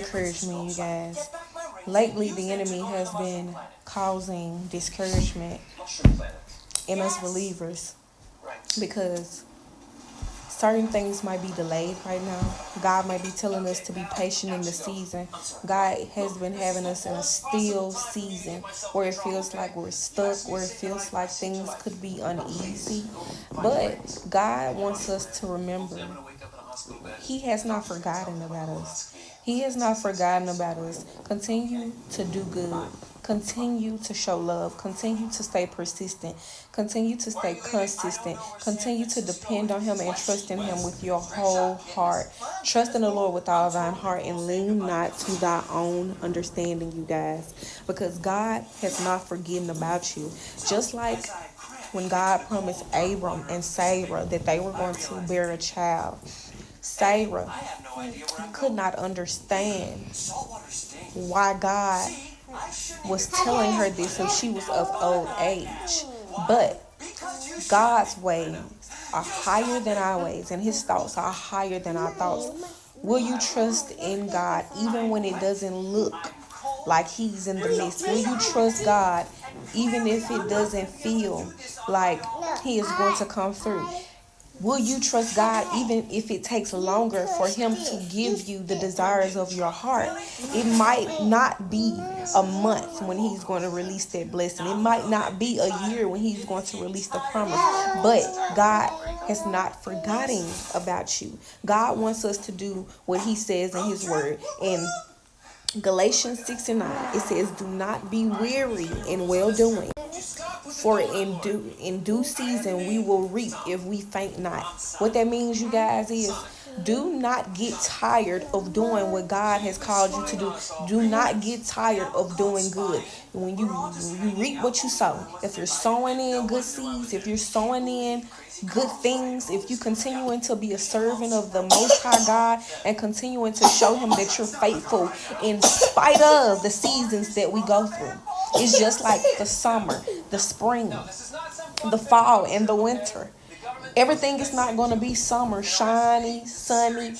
encouragement, you guys. Lately, the enemy has been causing discouragement in us believers because certain things might be delayed right now. God might be telling us to be patient in the season. God has been having us in a still season where it feels like we're stuck, where it feels like things could be uneasy. But God wants us to remember He has not forgotten about us. He has not forgotten about us. Continue to do good. Continue to show love. Continue to stay persistent. Continue to stay consistent. Continue to depend on Him and trust in Him with your whole heart. Trust in the Lord with all thine heart and lean not to thy own understanding, you guys. Because God has not forgotten about you. Just like when God promised Abram and Sarah that they were going to bear a child. Sarah could not understand why God was telling her this if she was of old age. But God's ways are higher than our ways, and His thoughts are higher than our thoughts. Will you trust in God even when it doesn't look like He's in the midst? Will you trust God even if it doesn't feel like He is going to come through? Will you trust God even if it takes longer for Him to give you the desires of your heart? It might not be a month when He's going to release that blessing. It might not be a year when He's going to release the promise. But God has not forgotten about you. God wants us to do what He says in His word. In Galatians 6:9, it says, "Do not be weary in well doing. For in due season we will reap if we faint not." What that means, you guys, is do not get tired of doing what God has called you to do. Do not get tired of doing good. When you reap what you sow. If you're sowing in good seeds, if you're sowing in good things, if you continuing to be a servant of the Most High God and continuing to show Him that you're faithful in spite of the seasons that we go through. It's just like the summer, the spring, the fall, and the winter. Everything is not going to be summer, shiny, sunny,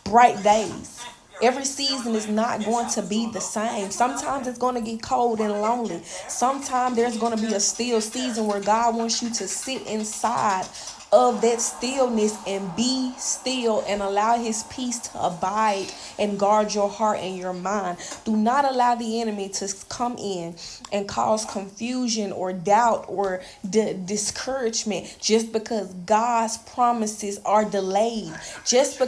bright days. Every season is not going to be the same. Sometimes it's going to get cold and lonely. Sometimes there's going to be a still season where God wants you to sit inside of that stillness and be still and allow His peace to abide and guard your heart and your mind. Do not allow the enemy to come in and cause confusion or doubt or discouragement just because God's promises are delayed. Just because